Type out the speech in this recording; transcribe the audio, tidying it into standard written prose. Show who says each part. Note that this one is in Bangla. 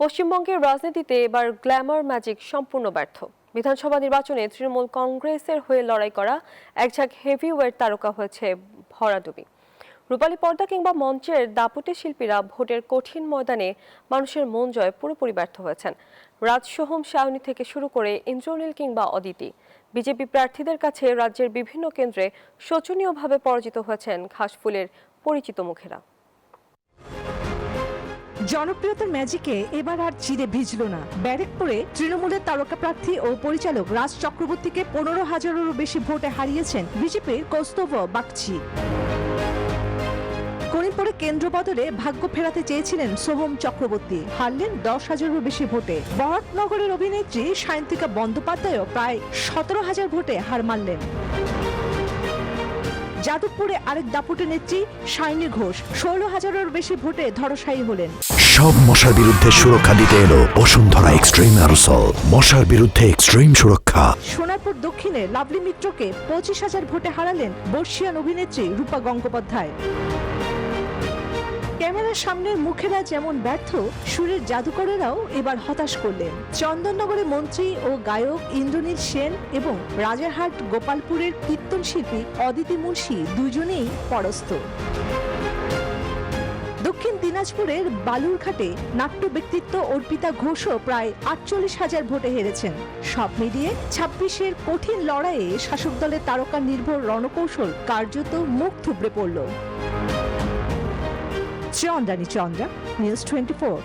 Speaker 1: পশ্চিমবঙ্গের রাজনীতিতে এবার গ্ল্যামার ম্যাজিক সম্পূর্ণ ব্যর্থ। বিধানসভা নির্বাচনে তৃণমূল কংগ্রেসের হয়ে লড়াই করা একঝাঁক হেভিওয়েট তারকা হয়েছে ভরাডুবি। রূপালী পর্দা কিংবা মঞ্চের দাপুটে শিল্পীরা ভোটের কঠিন ময়দানে মানুষের মন জয় পুরোপুরি ব্যর্থ হয়েছেন। রাজ সোহম সায়নী থেকে শুরু করে ইন্দ্রনীল কিংবা অদিতি, বিজেপি প্রার্থীদের কাছে রাজ্যের বিভিন্ন কেন্দ্রে শোচনীয়ভাবে পরাজিত হয়েছেন ঘাসফুলের পরিচিত মুখেরা।
Speaker 2: জনপ্রিয়তার ম্যাজিকে এবার আর চিরে ভিজল না। ব্যারেকপুরে তৃণমূলের তারকা প্রার্থী ও পরিচালক রাজ চক্রবর্তীকে 15,000-এরও বেশি ভোটে হারিয়েছেন বিজেপির কৌস্তভ বাগচি। করিমপুরে কেন্দ্র বদলে ভাগ্য ফেরাতে চেয়েছিলেন সোহম চক্রবর্তী, হারলেন 10,000-এরও বেশি ভোটে। বরাকনগরের অভিনেত্রী সায়ন্তিকা বন্দ্যোপাধ্যায়ও প্রায় 17,000 ভোটে হার মানলেন। যাদবপুরে আরেক দাপুটে নেত্রী সায়নী ঘোষ 16,000-এরও বেশি ভোটে ধরাশায়ী হলেন।
Speaker 3: সব মশার বিরুদ্ধে সুরক্ষা দিতে এলো বসুন্ধরা এক্সট্রিম অ্যারোসল, মশার বিরুদ্ধে এক্সট্রিম সুরক্ষা।
Speaker 2: সোনারপুর দক্ষিণে লাভলি মিত্রকে 25,000 ভোটে হারালেন বর্ষিয়ান অভিনেত্রী রূপা গঙ্গোপাধ্যায়। ক্যামেরার সামনের মুখেরা যেমন ব্যর্থ, সুরের জাদুকরেরাও এবার হতাশ করলেন। চন্দননগরের মন্ত্রী ও গায়ক ইন্দ্রনীল সেন এবং রাজারহাট গোপালপুরের কীর্তন শিল্পী অদিতি মুন্সি দুজনেই পরাস্ত। দক্ষিণ দিনাজপুরের বালুরঘাটে নাট্য ব্যক্তিত্ব অর্পিতা ঘোষও প্রায় 48,000 ভোটে হেরেছেন। সব মিলিয়ে 26-এর কঠিন লড়াইয়ে শাসক দলের তারকা নির্ভর রণকৌশল কার্যত মুখ থুবড়ে পড়ল। চন্দ্রানী চন্দ্রা, নিউজ 24।